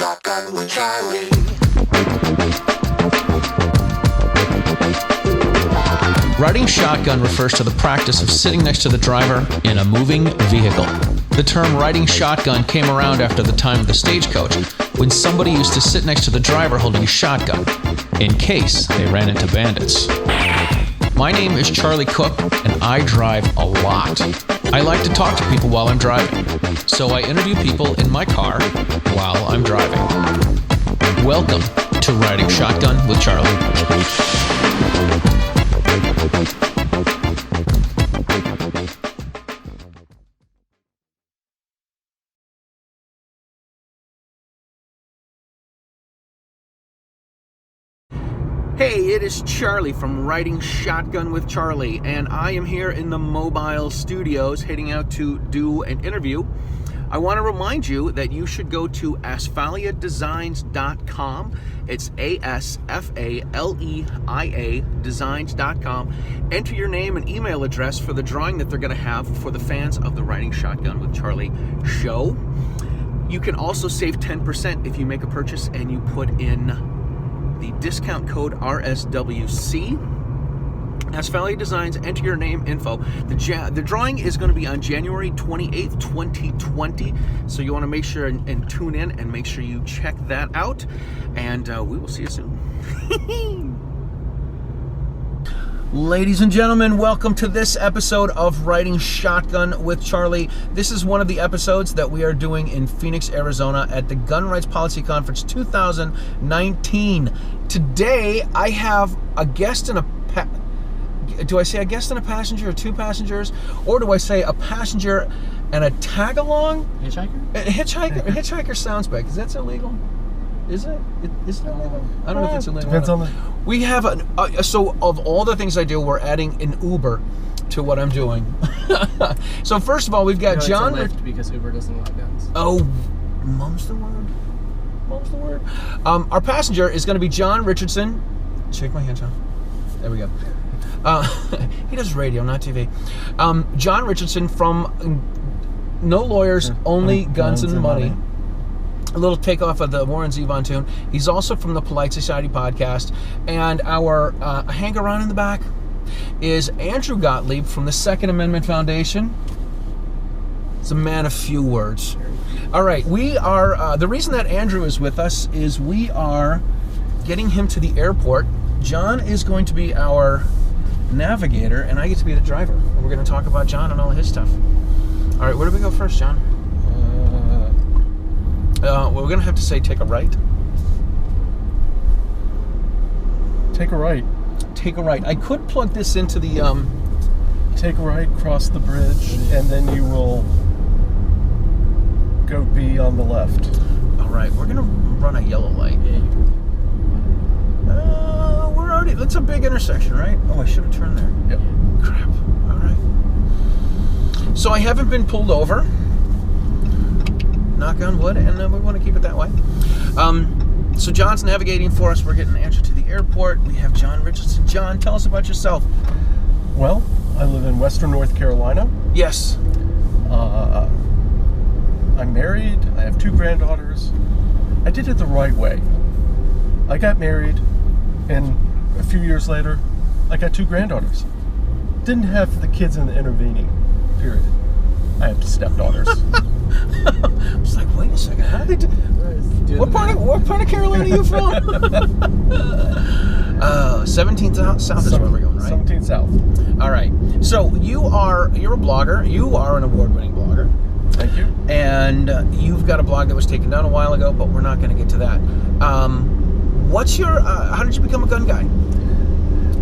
Shotgun with Charlie. Riding shotgun refers to the practice of sitting next to the driver in a moving vehicle. The term riding shotgun came around after the time of the stagecoach, when somebody used to sit next to the driver holding a shotgun, in case they ran into bandits. My name is Charlie Cook, and I drive a lot. I like to talk to people while I'm driving, so I interview people in my car while I'm driving. Welcome to Riding Shotgun with Charlie. Hey, it is Charlie from Riding Shotgun with Charlie, and I am here in the mobile studios heading out to do an interview. I want to remind you that you should go to asphaliadesigns.com. It's ASFALEIA designs.com. Enter your name and email address for the drawing that they're going to have for the fans of the Riding Shotgun with Charlie show. You can also save 10% if you make a purchase and you put in the discount code RSWC. Asphalia Designs, enter your name, info. The drawing is going to be on January 28th, 2020. So you want to make sure and tune in and make sure you check that out. And we will see you soon. Ladies and gentlemen, welcome to this episode of Riding Shotgun with Charlie. This is one of the episodes that we are doing in Phoenix, Arizona at the Gun Rights Policy Conference 2019. Today, I have a guest and do I say a guest and a passenger or two passengers? Or do I say a passenger and a tag-along? Hitchhiker? Hitchhiker sounds bad, because that's illegal. Is it? Is it illegal? I don't know if it's illegal. Depends on the... We have so of all the things I do, we're adding an Uber to what I'm doing. So first of all, we've got John. It's a Lyft because Uber doesn't allow guns. Oh, mum's the word. Mum's the word. Our passenger is going to be John Richardson. Shake my hand, John. There we go. He does radio, not TV. John Richardson from No Lawyers, Only Guns and Money. A little takeoff of the Warren Zevon tune. He's also from the Polite Society podcast. And our hanger-on in the back is Andrew Gottlieb from the Second Amendment Foundation. He's a man of few words. All right, we are, the reason that Andrew is with us is we are getting him to the airport. John is going to be our navigator, and I get to be the driver. And we're going to talk about John and all his stuff. All right, where do we go first, John? We're going to have to say take a right. Take a right. Take a right. I could plug this into the... Take a right, cross the bridge, and then you will go be on the left. All right, we're going to run a yellow light. We're already... That's a big intersection, right? Oh, I should have turned there. Yep. Crap. All right. So I haven't been pulled over. Knock on wood, and we want to keep it that way. So John's navigating for us. We're getting Andrew to the airport. We have John Richardson. John, tell us about yourself. Well, I live in Western North Carolina. Yes. I'm married. I have two granddaughters. I did it the right way. I got married, and a few years later, I got two granddaughters. Didn't have the kids in the intervening period. I have stepdaughters. I was like, wait a second, how did they do? What part of Carolina are you from? 17th South is where we're going, right? 17th South. All right. So you're a blogger. You are an award-winning blogger. Thank you. And you've got a blog that was taken down a while ago, but we're not going to get to that. What's your? How did you become a gun guy?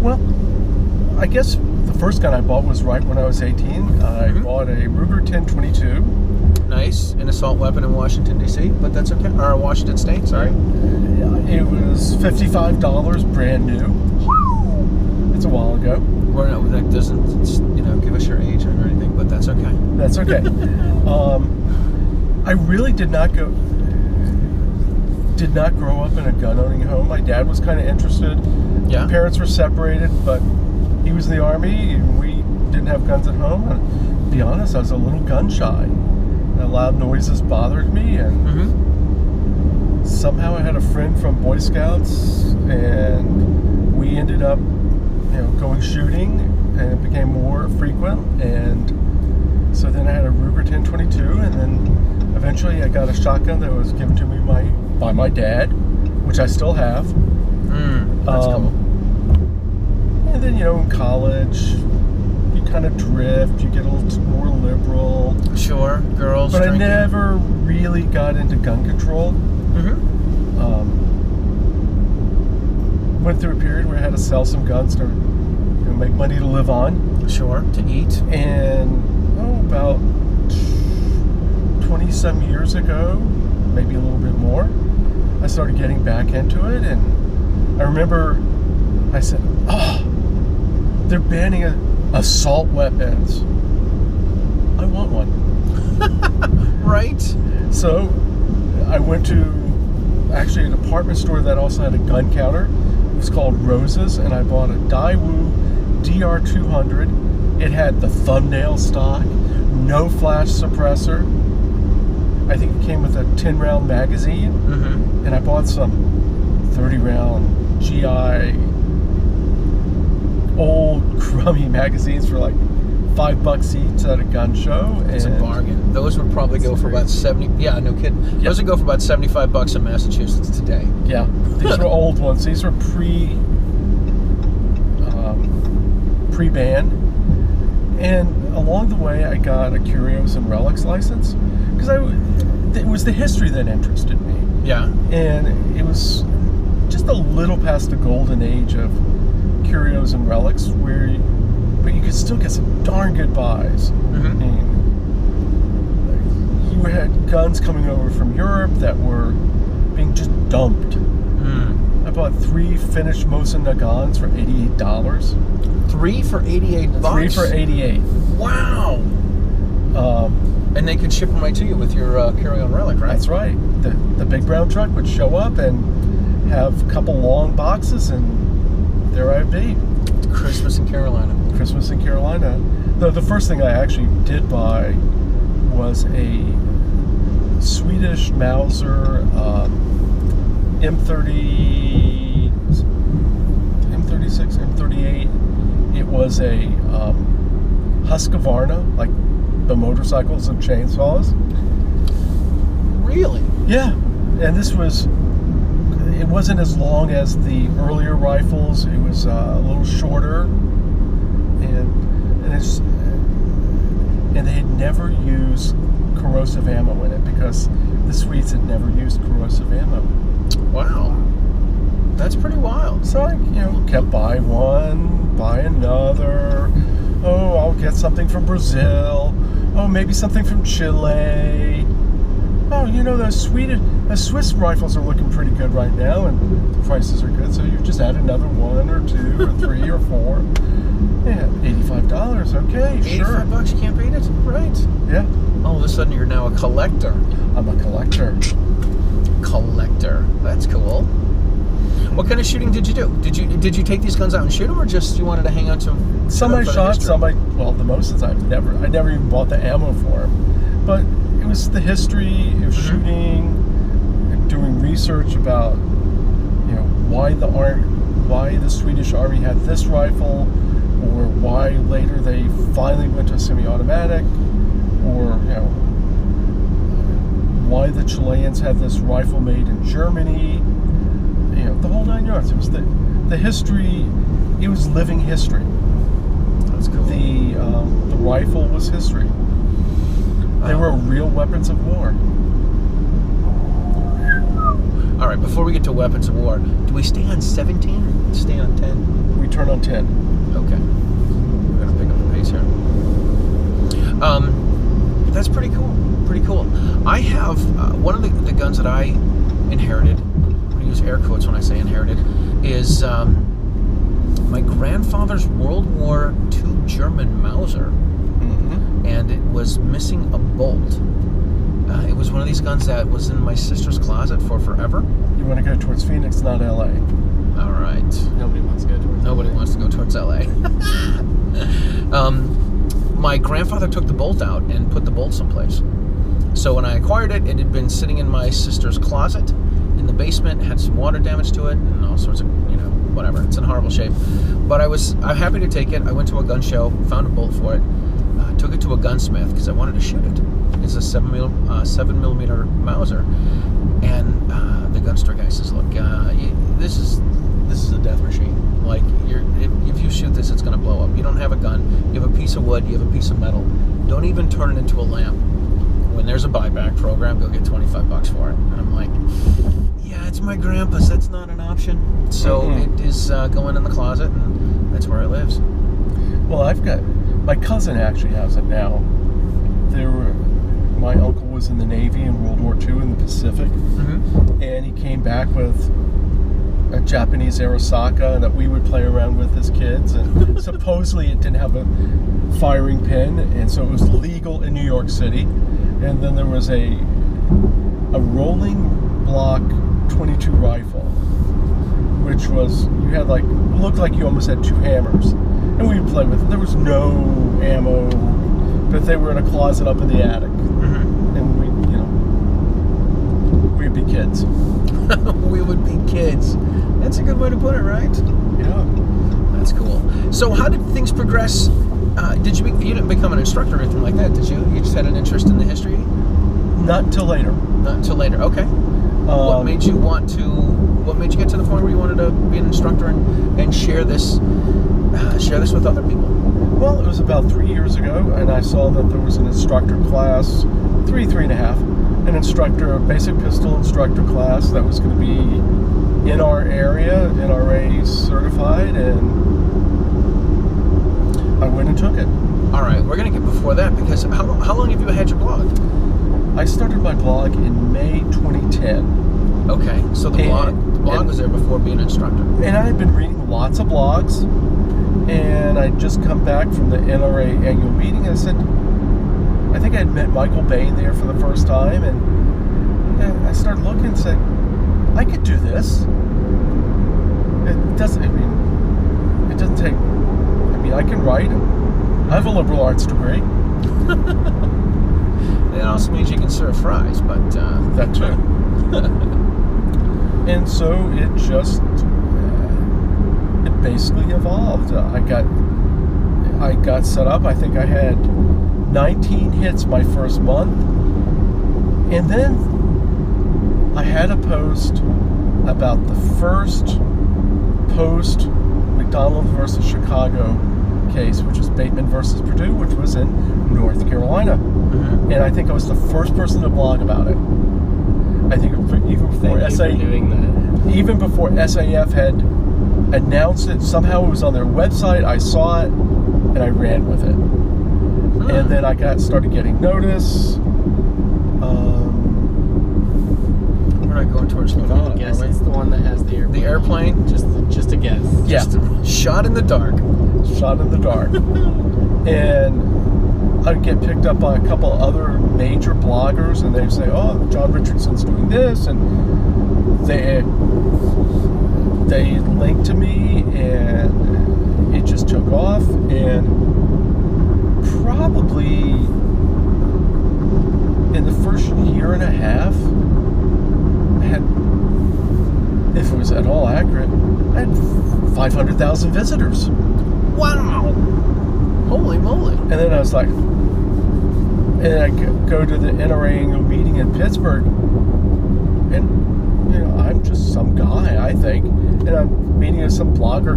Well, I guess the first gun I bought was right when I was 18. I bought a Ruger 1022. Nice, an assault weapon in Washington, D.C., but that's okay. Or Washington State, sorry. It was $55, brand new. It's a while ago. That doesn't, give us your age or anything, but that's okay. That's okay. I really did not grow up in a gun-owning home. My dad was kind of interested. Yeah. Parents were separated, but he was in the Army, and we didn't have guns at home. And to be honest, I was a little gun shy. Loud noises bothered me, and somehow I had a friend from Boy Scouts, and we ended up, going shooting, and it became more frequent. And so then I had a Ruger 1022, and then eventually I got a shotgun that was given to me by my dad, which I still have. That's cool. And then, in college, you kind of drift, you get a little more liberal. Sure, girls. But drinking. I never really got into gun control. Went through a period where I had to sell some guns to make money to live on. Sure, to eat. And about 20-some years ago, maybe a little bit more, I started getting back into it. And I remember I said, they're banning assault weapons. I want one. Right. So I went to actually a department store that also had a gun counter. It was called Rose's, and I bought a Daewoo DR200. It had the thumbnail stock, no flash suppressor. I think it came with a 10-round magazine, and I bought some 30-round GI old crummy magazines for like $5 each at a gun show. It's a bargain. Those would probably go for about 70. Yeah, no kidding. Yep. Those would go for about $75 in Massachusetts today. Yeah, these were old ones. These were pre-ban. And along the way, I got a Curios and Relics license because it was the history that interested me. Yeah. And it was just a little past the golden age of Curios and Relics, but you could still get some darn good buys. I mean, you had guns coming over from Europe that were being just dumped. I bought 3 finished Mosin Nagans for $88. 3 for $88. 3 for $88. Wow. And they could ship them right to you with your Curio and Relic, right? That's right. The big brown truck would show up and have a couple long boxes, and there I'd be. Christmas in Carolina. Christmas in Carolina. The first thing I actually did buy was a Swedish Mauser M30, M36, M38. It was a Husqvarna, like the motorcycles and chainsaws. Really? Yeah. And it wasn't as long as the earlier rifles. It was a little shorter, and they had never used corrosive ammo in it because the Swedes had never used corrosive ammo. Wow, that's pretty wild. So I, kept buying one, buy another. Oh, I'll get something from Brazil. Oh, maybe something from Chile. Oh, the Swiss rifles are looking pretty good right now, and the prices are good. So you just add another 1 or 2 or 3 or 4. Yeah, $85. Okay, sure. $85, you can't beat it, right? Yeah. All of a sudden, you're now a collector. I'm a collector. That's cool. What kind of shooting did you do? Did you take these guns out and shoot them, or just you wanted to hang on to them? Some I shot, some I. Well, the Mosins I never even bought the ammo for them, but it was the history of shooting, and doing research about why the Swedish Army had this rifle, or why later they finally went to a semi-automatic, or why the Chileans had this rifle made in Germany. The whole 9 yards. It was the history. It was living history. That's cool. The rifle was history. They were real weapons of war. All right, before we get to weapons of war, do we stay on 17 or stay on 10? We turn on 10. Okay. We're going to pick up the pace here. That's pretty cool. Pretty cool. I have one of the guns that I inherited, I'm going to use air quotes when I say inherited, is my grandfather's World War II German Mauser. And it was missing a bolt. It was one of these guns that was in my sister's closet for forever. You want to go towards Phoenix, not LA. All right. Nobody wants to go towards Nobody wants to go towards LA. My grandfather took the bolt out and put the bolt someplace. So when I acquired it, it had been sitting in my sister's closet in the basement, had some water damage to it, and all sorts of, whatever. It's in horrible shape. But I'm happy to take it. I went to a gun show, found a bolt for it, took it to a gunsmith because I wanted to shoot it. It's a 7mm Mauser, and the gun store guy says, "Look, this is a death machine. Like, if you shoot this, it's going to blow up. You don't have a gun. You have a piece of wood. You have a piece of metal. Don't even turn it into a lamp. When there's a buyback program, go get $25 for it." And I'm like, "Yeah, it's my grandpa's. That's not an option." So it is going in the closet, and that's where it lives. Well, my cousin actually has it now. My uncle was in the Navy in World War II in the Pacific, and he came back with a Japanese Arasaka that we would play around with as kids, and supposedly it didn't have a firing pin, and so it was legal in New York City. And then there was a rolling block 22 rifle, which was, looked like you almost had two hammers, and we would play with it. There was no ammo, but they were in a closet up in the attic, and we'd be kids. We would be kids. That's a good way to put it, right? Yeah. That's cool. So how did things progress? You didn't become an instructor or anything like that, did you? You just had an interest in the history? Not until later. Not until later, okay. What made you get to the point where you wanted to be an instructor and share this with other people? Well, it was about 3 years ago, and I saw that there was an instructor class, three and a half, a basic pistol instructor class that was going to be in our area, NRA certified, and I went and took it. All right, we're going to get before that, because how long have you had your blog? I started my blog in May 2010. Okay, so the blog was there before being an instructor. And I had been reading lots of blogs, and I'd just come back from the NRA annual meeting, and I think I'd met Michael Bain there for the first time, and I started looking and saying, I could do this. It doesn't take, I can write. I have a liberal arts degree. It also means you can serve fries, but... that too. And so it basically evolved. I got set up. I think I had 19 hits my first month. And then I had a post about the first post-McDonald versus Chicago case, which was Bateman vs Purdue, which was in North Carolina. And I think I was the first person to blog about it. I think even before SAF had announced it, somehow it was on their website. I saw it, and I ran with it. And then I started getting notice. We're not going towards McDonald. I guess it's the one that has the airplane. The airplane? Just a guess. Yeah. Just a shot in the dark. Shot in the dark. And I'd get picked up by a couple other major bloggers, and they'd say, "Oh, John Richardson's doing this," and they linked to me, and it just took off. And probably in the first year and a half, I had, if it was at all accurate, I had 500,000 visitors. Wow! Holy moly! And then I was like, and I go to the NRA annual meeting in Pittsburgh, and I'm just some guy, I think, and I'm meeting with some blogger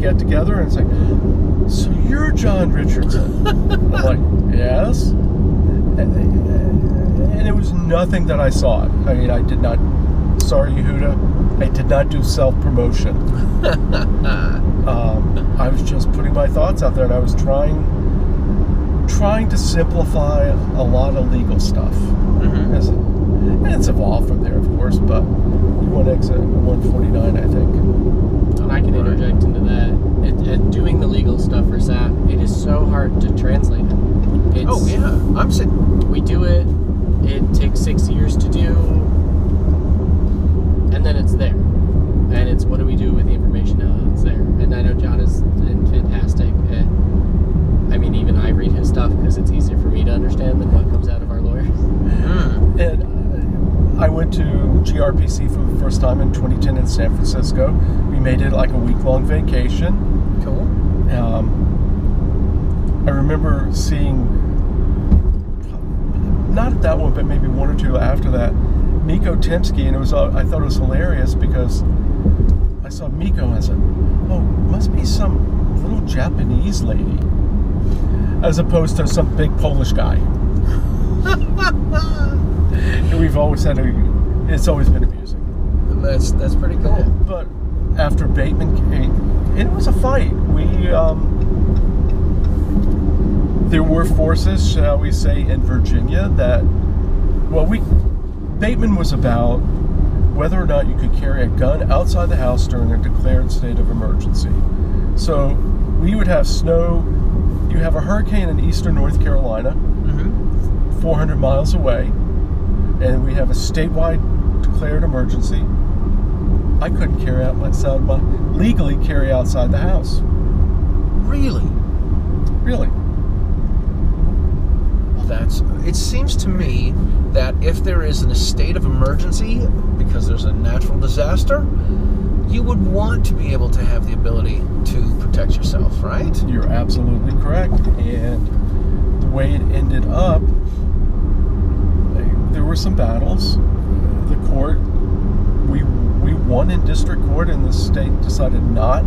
get together, and it's like, "So you're John Richardson?" I'm like, "Yes." And it was nothing that I saw. I did not. Sorry, Yehuda, I did not do self-promotion. I was just putting my thoughts out there, and I was trying to simplify a lot of legal stuff. And it's evolved from there, of course, but you want to exit 149, I think. And I can interject into that. Doing the legal stuff for SAP, it is so hard to translate it. I'm sitting. We do it. It takes 6 years to do, and then it's there. And it's what do we do with the information now that it's there? And I know John is fantastic at, even I read his stuff because it's easier for me to understand than what comes out of our lawyers. And I went to GRPC for the first time in 2010 in San Francisco. We made it like a week-long vacation. Cool. I remember seeing, not at that one, but maybe one or two after that, Miko Timsky, and I thought it was hilarious because I saw Miko and I said, oh, must be some little Japanese lady, as opposed to some big Polish guy. And we've always it's always been amusing. That's pretty cool. But after Bateman came, it was a fight. There were forces, shall we say, in Virginia that, Bateman was about whether or not you could carry a gun outside the house during a declared state of emergency. So we would have snow. You have a hurricane in eastern North Carolina, 400 miles away, and we have a statewide declared emergency. I couldn't legally carry outside the house. Really? Really? It seems to me that if there is a state of emergency because there's a natural disaster, you would want to be able to have the ability to protect yourself, right? You're absolutely correct. And the way it ended up, there were some battles. The court, we won in district court, and the state decided not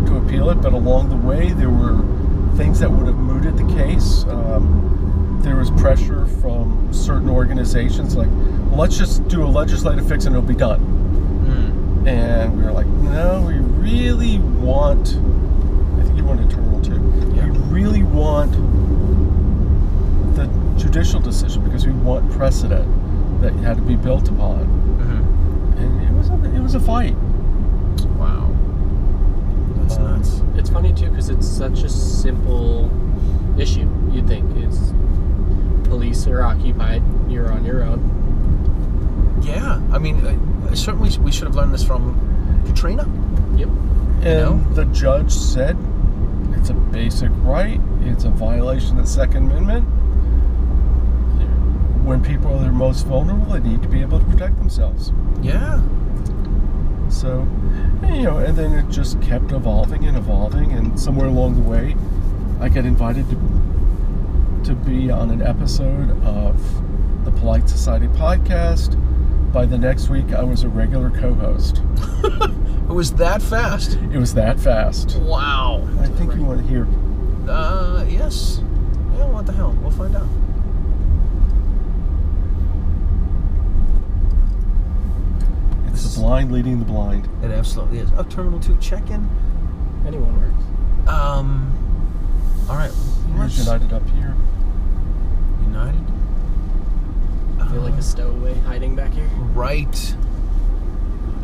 to appeal it, but along the way there were things that would have mooted the case. There was pressure from certain organizations like, well, let's just do a legislative fix and it'll be done. And we were like, no, we really want, I think you wanted terminal 2. Yeah. We really want the judicial decision because we want precedent that had to be built upon. And it was a fight. Wow. That's nuts. It's funny too because it's such a simple issue. You'd think it's police are occupied, you're on your own. Yeah, I mean, certainly we should have learned this from Katrina. Yep. And the judge said it's a basic right, it's a violation of the Second Amendment. When people are their most vulnerable, they need to be able to protect themselves. Yeah. So, and then it just kept evolving, and somewhere along the way, I got invited to be on an episode of the Polite Society podcast. By the next week, I was a regular co-host. It was that fast? It was that fast. Wow. I think you want to hear. Yes. Yeah, what the hell? We'll find out. It's the blind leading the blind. It absolutely is. Oh, Terminal 2 check-in. Anyone works. All right. Here's United up here. United? I feel like a stowaway hiding back here. Right.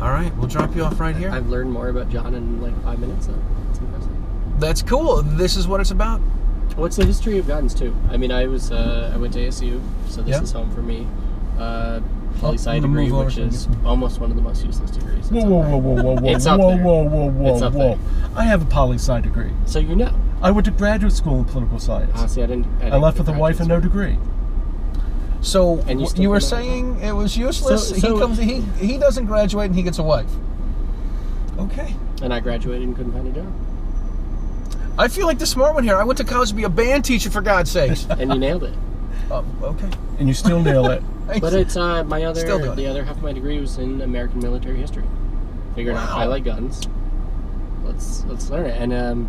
All right, we'll drop you off right here. I've learned more about John in like 5 minutes, so it's impressive. That's cool. This is what it's about. What's the history of guns too? I mean, I went to ASU, so this is home for me. Poli-sci degree, which is almost one of the most useless degrees. Whoa. It's up there. Whoa. I have a poli-sci degree. So you know. I went to graduate school in political science. Honestly, I didn't I left with a wife and no degree. So you were saying it was useless? He doesn't graduate and he gets a wife. Okay. And I graduated and couldn't find a job. I feel like the smart one here. I went to college to be a band teacher, for God's sakes. And you nailed it. Okay. And you still nail it. But it's the other half of my degree was in American military history. Figured out I like guns. Let's learn it. And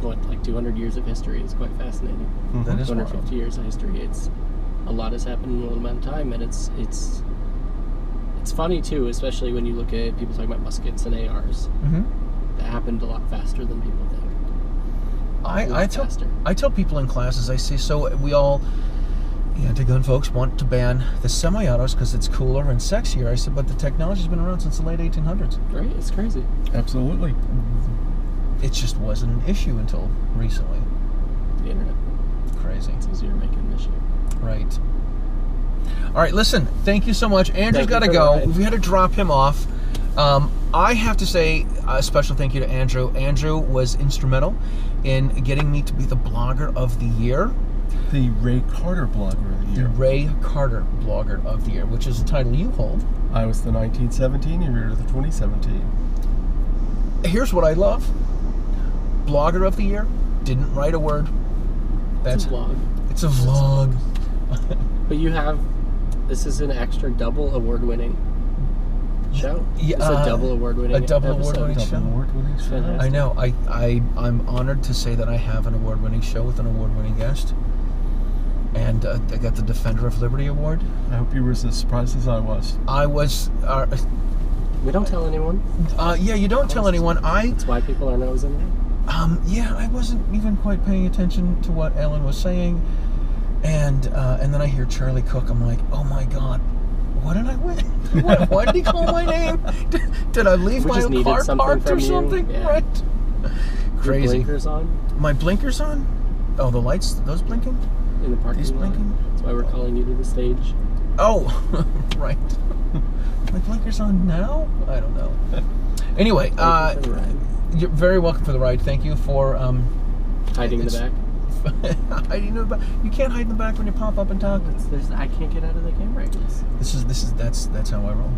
like 200 years of history is quite fascinating. That is 250 years of history. It's a lot has happened in a little amount of time, and it's funny too, especially when you look at people talking about muskets and ARs. That happened a lot faster than people think. I tell people in classes, I say, so we all, anti-gun folks want to ban the semi-autos because it's cooler and sexier. I said, but the technology's been around since the late 1800s. Right, it's crazy. Absolutely. It just wasn't an issue until recently. The internet. Crazy. It's easier to make it an issue. Right. All right, listen, thank you so much. Andrew's got to go. We had to drop him off. I have to say a special thank you to Andrew. Andrew was instrumental in getting me to be the blogger of the year The Ray Carter Blogger of the Year. The Ray Carter Blogger of the Year, which is a title you hold. I was the 1917 and you're the 2017. Here's what I love. Blogger of the Year, didn't write a word. It's a vlog. It's a vlog. But this is an extra double award-winning show. Yeah, it's a double award-winning show. Fantastic. I know. I'm honored to say that I have an award-winning show with an award-winning guest. And I got the Defender of Liberty Award. I hope you were as surprised as I was. I was. We don't tell anyone. Yeah, you don't tell anyone. That's why people are always in there. Yeah, I wasn't even quite paying attention to what Ellen was saying, and then I hear Charlie Cook. I'm like, oh my God, what did I win? Why did he call my name? Did I leave my car parked or something? Yeah. Right. Crazy. Your blinkers on? My blinkers on? Oh, the lights, those blinking? In the parking lot. Blinking? That's why we're calling you to the stage. Oh, right. My blinkers on now? I don't know. Anyway, you're very welcome for the ride. Thank you for hiding in the back. Hiding in the back. You can't hide in the back when you pop up and talk. I can't get out of the camera angles. That's how I roll.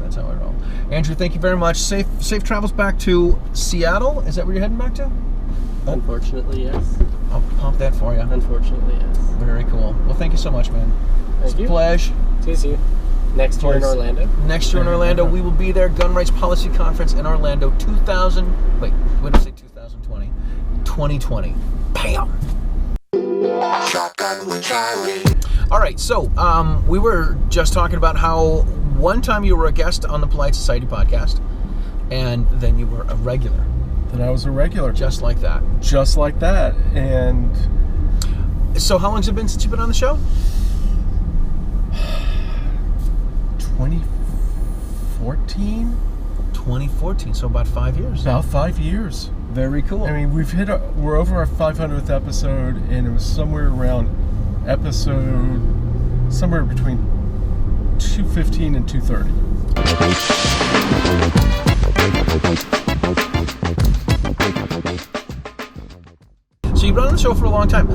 That's how I roll. Andrew, thank you very much. Safe travels back to Seattle. Is that where you're heading back to? Unfortunately, yes. I'll pump that for you. Unfortunately, yes. Very cool. Well, thank you so much, man. Thank you. Pleasure. See you. Next year in Orlando. Next year in Orlando, we will be there. Gun Rights Policy Conference in Orlando, 2020. 2020. Bam! Shotgun with Charlie. All right, so we were just talking about how one time you were a guest on the Polite Society podcast, and then you were a regular. Then I was a regular. Just like that. Just like that. And so how long has it been since you've been on the show? 2014, so about 5 years. About 5 years. Very cool. I mean, we're over our 500th episode, and it was somewhere around somewhere between 215 and 230. So you've been on the show for a long time.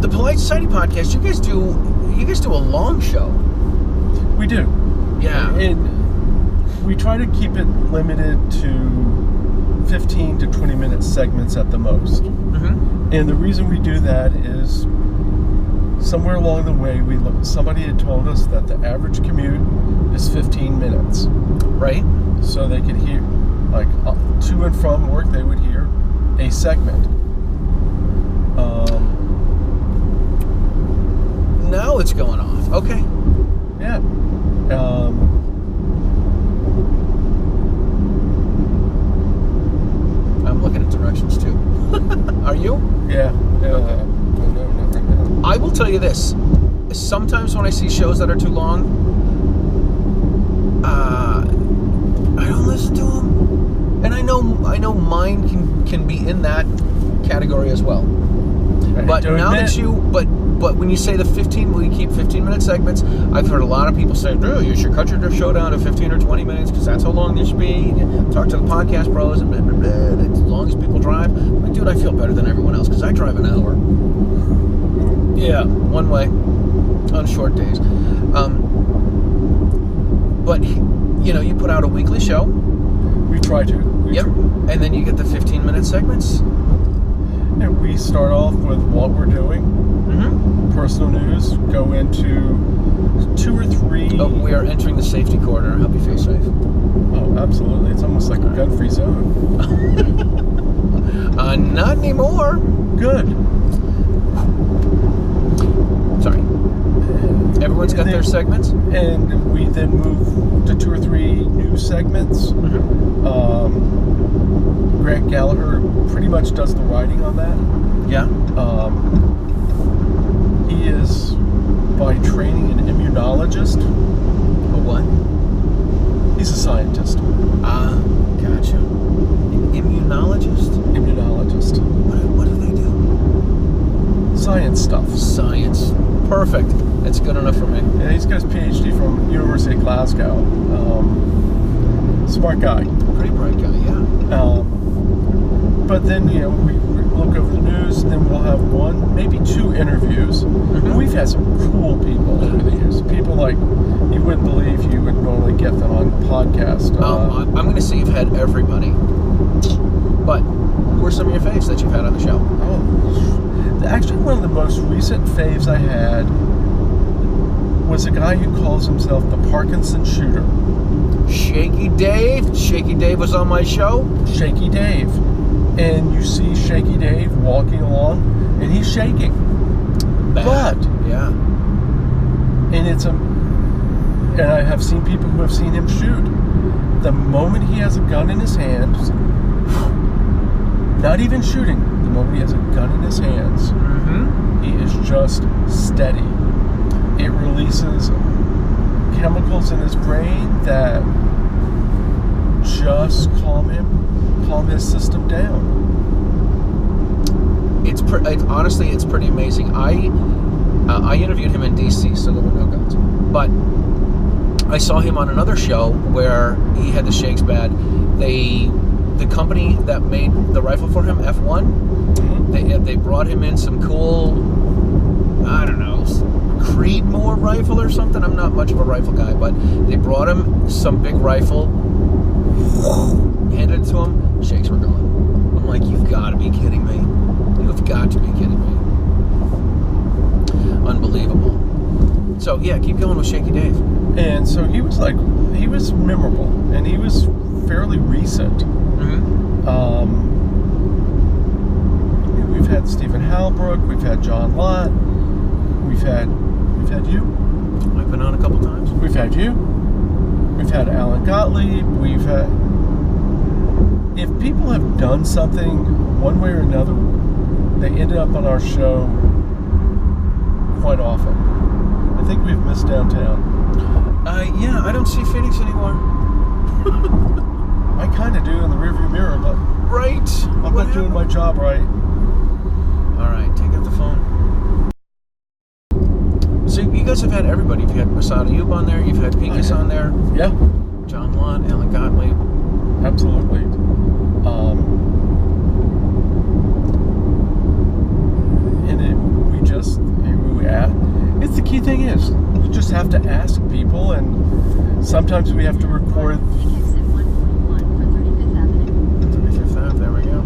The Polite Society podcast, you guys do a long show. We do. Yeah. And we try to keep it limited to 15 to 20 minute segments at the most. Mm-hmm. And the reason we do that is somewhere along the way, somebody had told us that the average commute is 15 minutes. Right. So they could hear, like, to and from work, they would hear a segment. Now it's going off. Okay. Yeah. I'm looking at directions too. Are you? Yeah. Okay. No, not right now. I will tell you this. Sometimes when I see shows that are too long, I don't listen to them. And I know mine can be in that category as well. But now that but when you say we keep 15-minute segments, I've heard a lot of people say, "Oh, you should cut your show down to 15 or 20 minutes because that's how long they should be." Talk to the podcast pros and blah, blah, blah, as long as people drive. I'm like, dude, I feel better than everyone else because I drive an hour. Yeah, one way on short days. But you put out a weekly show. We try to. Yep. And then you get the 15-minute segments. And we start off with what we're doing, personal news, go into 2 or 3... Oh, we are entering the safety corridor. Help you feel safe. Oh, absolutely. It's almost like a gun-free zone. Not anymore. Good. Sorry. Everyone's got their segments? And we then move to 2 or 3 news segments. Grant Gallagher pretty much does the writing on that. Yeah. He is, by training, an immunologist. A what? He's a scientist. Gotcha. An immunologist? Immunologist. What do they do? Science stuff. Science. Perfect. That's good enough for me. Yeah, he's got his PhD from University of Glasgow. Smart guy. Pretty bright guy, yeah. But then, we look over the news, then we'll have one, maybe two interviews. And we've had some cool people over the years. People like you wouldn't believe you would normally get them on the podcast. I'm going to say you've had everybody. But who are some of your faves that you've had on the show? Oh, actually, one of the most recent faves I had was a guy who calls himself the Parkinson Shooter. Shaky Dave. Shaky Dave was on my show. Shaky Dave. And you see Shaky Dave walking along, and he's shaking. Bad. But yeah. And I have seen people who have seen him shoot. The moment he has a gun in his hands, not even shooting, the moment he has a gun in his hands, he is just steady. It releases chemicals in his brain that just calm his system down. Honestly, it's pretty amazing. I interviewed him in DC, so there were no guns. But I saw him on another show where he had the shakes bad. The company that made the rifle for him, F1, they brought him in some cool, I don't know, Creedmoor rifle or something. I'm not much of a rifle guy, but they brought him some big rifle, handed it to him, shakes were gone. I'm like, you've got to be kidding me. You've got to be kidding me. Unbelievable. So yeah, keep going with Shaky Dave. And so he was memorable, and he was fairly recent. We've had Stephen Halbrook, we've had John Lott, we've had you. I've been on a couple times. We've had you. We've had Alan Gottlieb. We've had. If people have done something one way or another, they ended up on our show quite often. I think we've missed downtown. Yeah, I don't see Phoenix anymore. I kind of do in the rearview mirror, but right. I'm not doing my job right. All right, take out the phone. So you guys have had everybody. You've had Masada Ayub on there. You've had Pincus on there. Yeah. John Lott, Alan Gottlieb. Absolutely. It's the key thing is you just have to ask people, and sometimes we have to record. 35th Ave, there we go.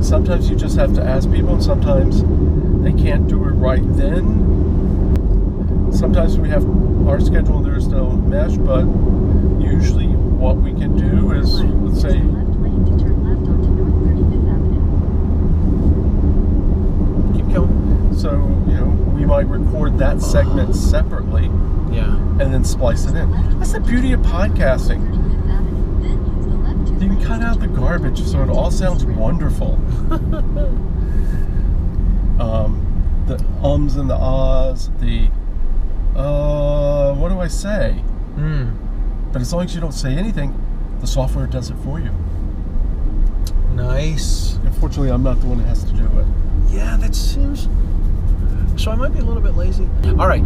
Sometimes you just have to ask people, and sometimes they can't do it right then. Sometimes we have our schedule and there's no mesh, but usually what we can do is, let's say, keep going. So, we might record that segment separately. Yeah. And then splice it in. That's the beauty of podcasting. You can cut out the garbage so it all sounds wonderful. The ums and the ahs, the what do I say? But as long as you don't say anything, the software does it for you. Nice. Unfortunately, I'm not the one that has to do it. Yeah, that seems... So I might be a little bit lazy. All right.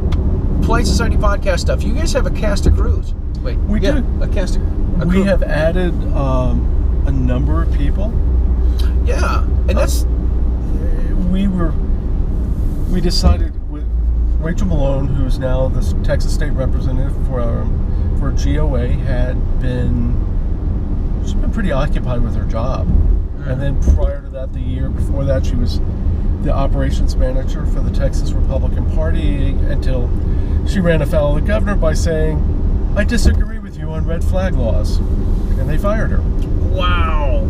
Polite Society podcast stuff. You guys have a cast of crews. Wait. We do. A cast of... We have added a number of people. Yeah. And that's... We decided with Rachel Malone, who's now the Texas State Representative for GOA, she's been pretty occupied with her job. And then prior to that, the year before that, she was the operations manager for the Texas Republican Party until she ran afoul of the governor by saying, "I disagree with you on red flag laws." And they fired her. Wow.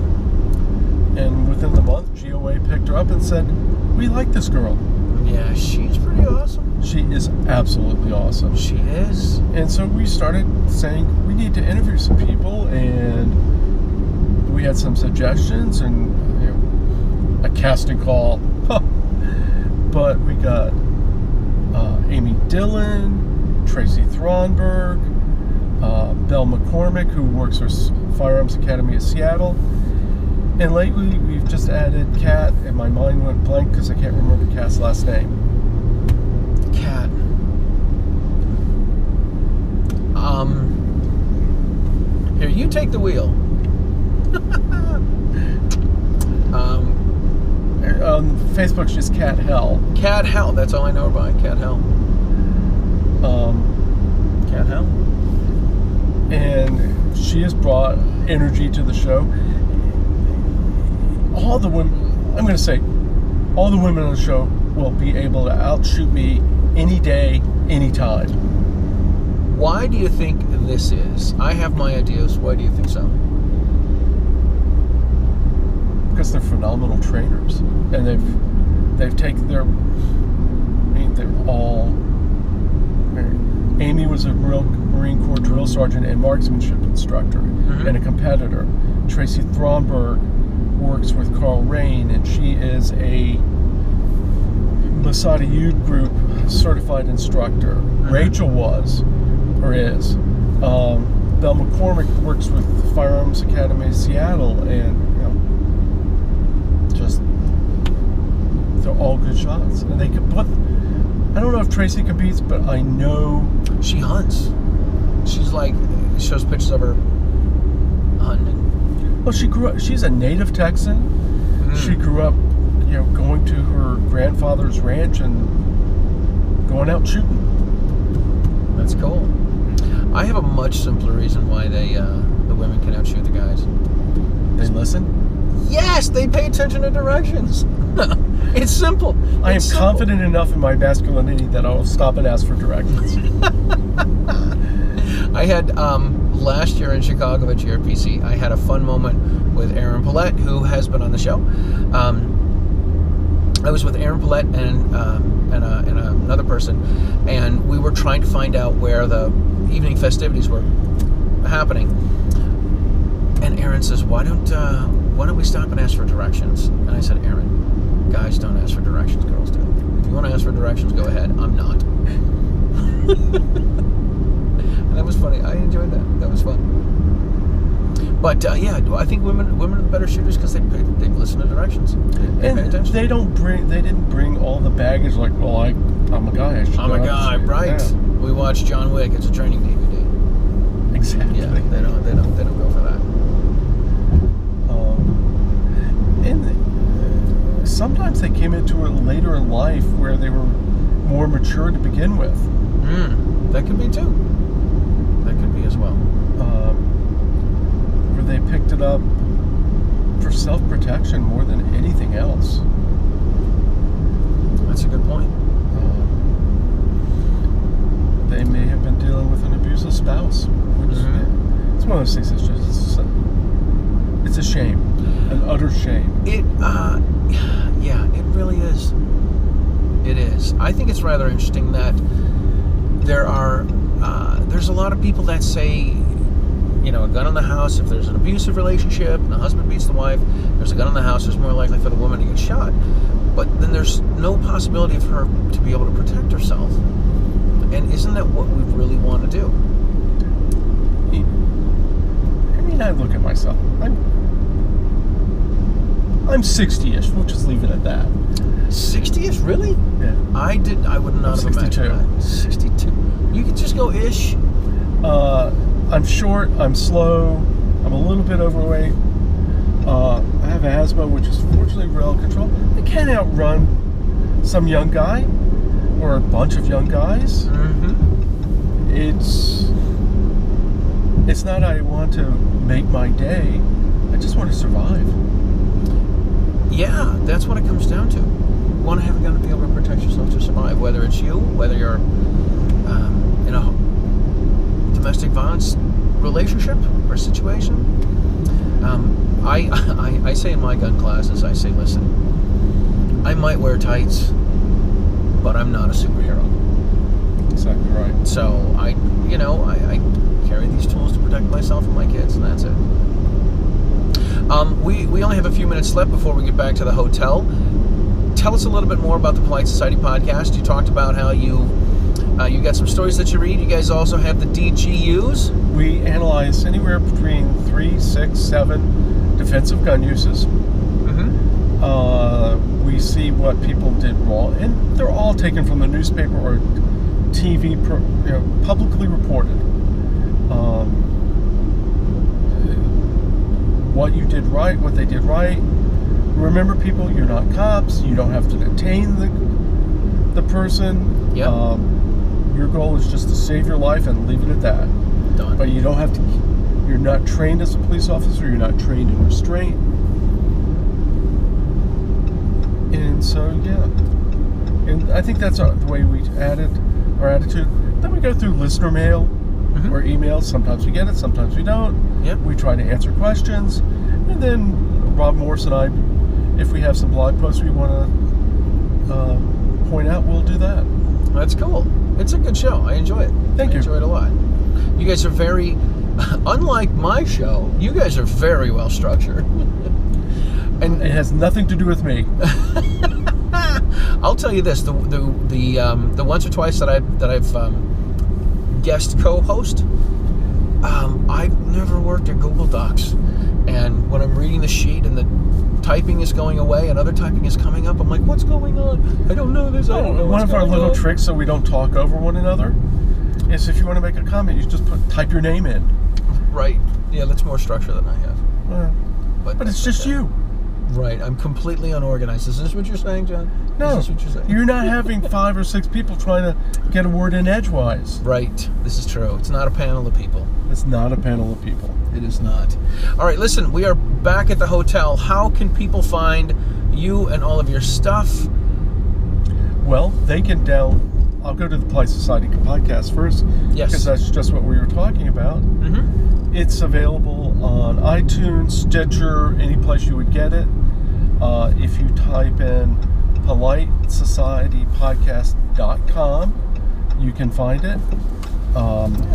And within the month, GOA picked her up and said, "We like this girl." Yeah, she's pretty awesome. She is absolutely awesome. She is. And so we started saying, we need to interview some people, and we had some suggestions and a casting call. But we got Amy Dillon, Tracy Thronberg, Belle McCormick, who works for Firearms Academy of Seattle. And lately, we've just added Kat, and my mind went blank because I can't remember Kat's last name. Kat. Here, you take the wheel. On Facebook, she's Cat Hell. Cat Hell. That's all I know about Cat Hell. Cat Hell. And she has brought energy to the show. All the women, I'm going to say, all the women on the show will be able to outshoot me any day, anytime. Why do you think this is? I have my ideas. Why do you think so? Because they're phenomenal trainers, and they've taken their. I mean, they're all. Amy was a Marine Corps drill sergeant and marksmanship instructor, and a competitor. Tracy Thronberg works with Carl Rain, and she is a Masada Youth Group certified instructor. Rachel was, or is. Belle McCormick works with Firearms Academy of Seattle, and just they're all good shots, and they can put. I don't know if Tracy competes, but I know she hunts. She's like shows pictures of her hunting. Well, she grew up. She's a native Texan. She grew up, going to her grandfather's ranch and going out shooting. That's cool. I have a much simpler reason why the women can outshoot the guys. They listen? Yes, they pay attention to directions. It's simple. I am confident enough in my masculinity that I'll stop and ask for directions. I had, last year in Chicago at GRPC, I had a fun moment with Aaron Paulette, who has been on the show. I was with Aaron Paulette and another person, and we were trying to find out where the evening festivities were happening. And Aaron says, "Why don't we stop and ask for directions?" And I said, "Aaron, guys don't ask for directions, girls do. If you want to ask for directions, go ahead. I'm not." And that was funny. I enjoyed that. That was fun. But yeah, I think women are better shooters because they listen to directions. They pay attention. They didn't bring all the baggage like, well, I'm a guy. I'm a guy, right? Yeah. We watch John Wick. It's a training DVD. Exactly. Yeah, they don't go for that. And sometimes they came into it later in life where they were more mature to begin with. That could be too. That could be as well. Where they picked it up for self-protection more than anything else. That's a good point. They may have been dealing with an abusive spouse. Which it's one of those things that's just, it's a shame. An utter shame. Yeah, it really is. It is. I think it's rather interesting that there's a lot of people that say, a gun in the house, if there's an abusive relationship and the husband beats the wife, there's a gun in the house, there's more likely for the woman to get shot. But then there's no possibility of her to be able to protect herself. And isn't that what we really want to do? I mean, I look at myself. I'm 60-ish. We'll just leave it at that. 60-ish, really? Yeah. I would not have imagined that. 62. You could just go ish. I'm short. I'm slow. I'm a little bit overweight. I have asthma, which is fortunately well controlled. I can't outrun some young guy or a bunch of young guys. It's not I want to make my day. I just want to survive. Yeah, that's what it comes down to. You want to have a gun to be able to protect yourself to survive, whether it's you, whether you're in a domestic violence relationship or situation. I say in my gun classes, I say, listen, I might wear tights, but I'm not a superhero. Exactly right. So I carry these tools to protect myself and my kids, and that's it. We only have a few minutes left before we get back to the hotel. Tell us a little bit more about the Polite Society podcast. You talked about how you got some stories that you read. You guys also have the DGUs. We analyze anywhere between 3, 6, 7 defensive gun uses. We see what people did wrong, and they're all taken from the newspaper or TV, publicly reported. What you did right, what they did right, remember, people, you're not cops. You don't have to detain the person. Yep. Your goal is just to save your life and leave it at that. Done. But you don't have to. You're not trained as a police officer. You're not trained in restraint. And so, yeah. And I think that's the way we added our attitude. Then we go through listener mail or emails. Sometimes we get it, sometimes we don't. Yep. We try to answer questions. And then Rob Morse and I, if we have some blog posts we want to point out, we'll do that. That's cool. It's a good show. I enjoy it. Thank you. I enjoy it a lot. You guys are very, unlike my show, you guys are very well structured. And it has nothing to do with me. I'll tell you this: the once or twice that I've guest co-host, I've never worked at Google Docs, and when I'm reading the sheet and the typing is going away and other typing is coming up, I'm like, what's going on? I don't know this. I don't know. One of our little tricks so we don't talk over one another is if you want to make a comment, you just type your name in. Right. Yeah, that's more structure than I have. But it's just you. Right. I'm completely unorganized. Is this what you're saying, John? No. Is this what you're saying? You're not having 5 or 6 people trying to get a word in edgewise. Right. This is true. It's not a panel of people. It's not a panel of people. It is not. All right, listen, we are back at the hotel. How can people find you and all of your stuff? Well, they can I'll go to the Polite Society podcast first. Yes. Because that's just what we were talking about. Mm-hmm. It's available on iTunes, Stitcher, any place you would get it. If you type in politesocietypodcast.com, you can find it.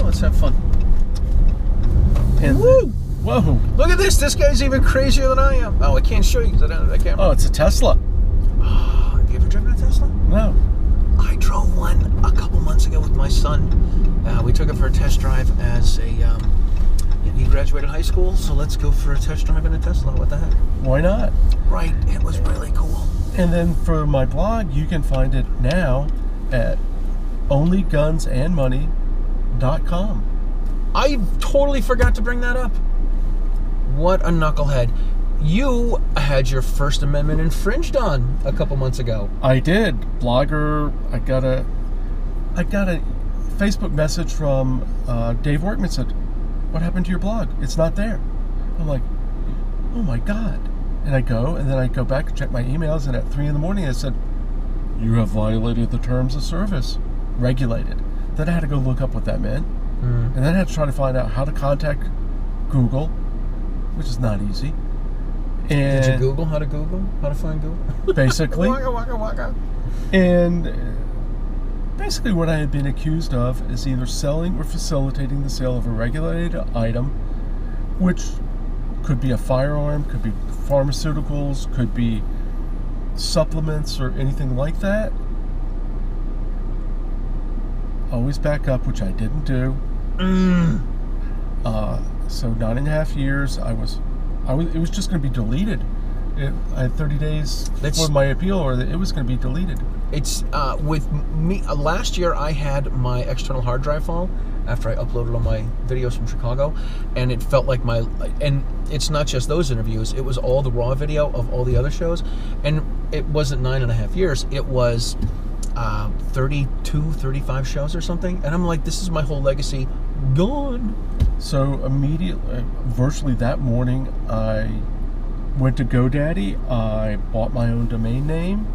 Let's have fun. And woo! Whoa! Look at this. This guy's even crazier than I am. Oh, I can't show you because I don't have that camera. Oh, it's a Tesla. Have you ever driven a Tesla? No. I drove one a couple months ago with my son. We took it for a test drive as he graduated high school, so let's go for a test drive in a Tesla. What the heck? Why not? Right. It was really cool. And then for my blog, you can find it now at onlygunsandmoney.com. I totally forgot to bring that up. What a knucklehead. You had your First Amendment infringed on a couple months ago. I did. Blogger, I got a Facebook message from Dave Workman said, "What happened to your blog? It's not there." I'm like, oh my God. And I go back and check my emails, and at 3 a.m. it said, "You have violated the terms of service." Regulated. Then I had to go look up what that meant. And then I had to try to find out how to contact Google, which is not easy. And did you Google how to find Google? Basically. Waka, waka, waka. And basically what I had been accused of is either selling or facilitating the sale of a regulated item, which could be a firearm, could be pharmaceuticals, could be supplements or anything like that. Always back up, which I didn't do. So 9.5 years, it was just going to be deleted. I had 30 days for my appeal, or it was going to be deleted. It's with me. Last year, I had my external hard drive fall after I uploaded all my videos from Chicago, and it felt like and it's not just those interviews. It was all the raw video of all the other shows, and it wasn't 9.5 years. It was 32, 35 shows or something, and I'm like, this is my whole legacy gone. So immediately, virtually that morning, I went to GoDaddy. I bought my own domain name.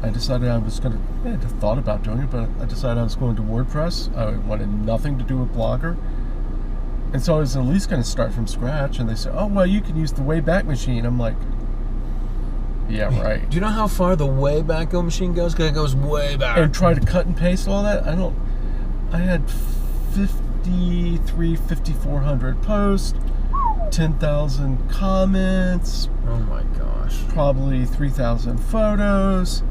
I decided I was going to, I had thought about doing it, but I decided I was going to WordPress. I wanted nothing to do with Blogger. And so I was at least going to start from scratch, and they said, oh, well, you can use the Wayback Machine. I'm like, yeah, right. Do you know how far the Wayback Machine goes? Because it goes way back. And try to cut and paste all that? I had 5,400 posts, 10,000 comments. Oh my gosh. Probably 3,000 photos.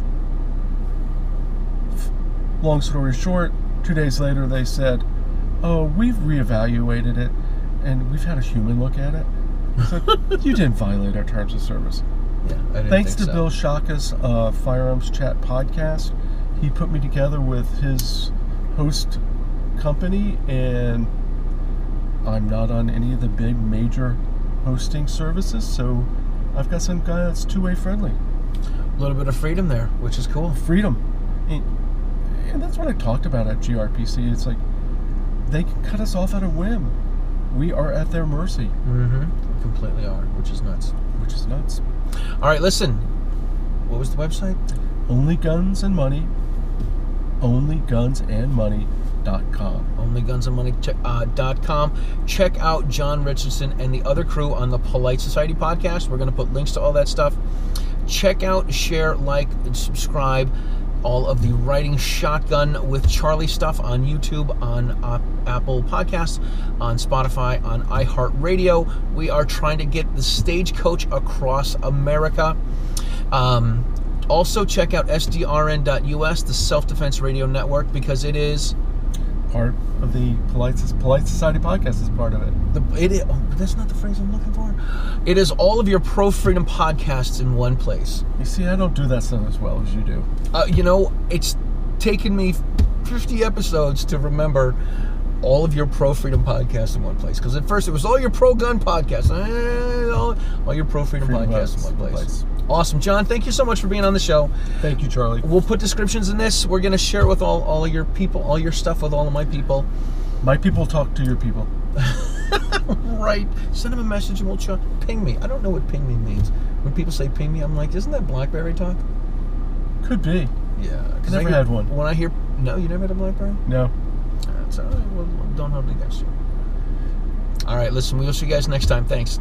Long story short, 2 days later they said, oh, we've reevaluated it and we've had a human look at it. So you didn't violate our terms of service. Yeah, I didn't Thanks think to so. Bill Shaka's Firearms Chat podcast. He put me together with his host company, and I'm not on any of the big major hosting services, so I've got some guy that's two-way friendly. A little bit of freedom there, which is cool. Freedom. And that's what I talked about at GRPC. It's like, they can cut us off at a whim. We are at their mercy. Mm-hmm. We completely are, which is nuts. Which is nuts. All right, listen. What was the website? Only Guns and Money. OnlyGunsAndMoney.com. OnlyGunsAndMoney.com. Check out John Richardson and the other crew on the Polite Society podcast. We're going to put links to all that stuff. Check out, share, like, and subscribe all of the Riding Shotgun with Charlie stuff on YouTube, on Apple Podcasts, on Spotify, on iHeartRadio. We are trying to get the Stagecoach across America. Also, check out SDRN.US, the Self-Defense Radio Network, because it is part of the Polite Society podcast. Is part of it. That's not the phrase I'm looking for. It is all of your pro-freedom podcasts in one place. You see, I don't do that stuff as well as you do. It's taken me 50 episodes to remember all of your pro-freedom podcasts in one place. Because at first it was all your pro-gun podcasts. All your pro-freedom podcasts in one place. Awesome. John, thank you so much for being on the show. Thank you, Charlie. We'll put descriptions in this. We're going to share it with all of your people, all your stuff with all of my people. My people talk to your people. Right. Send them a message and we'll ping me. I don't know what ping me means. When people say ping me, I'm like, isn't that BlackBerry talk? Could be. Yeah. Never had one. When I hear, no, you never had a BlackBerry? No. That's all right. Well, don't hold it against you. All right, listen, we'll see you guys next time. Thanks.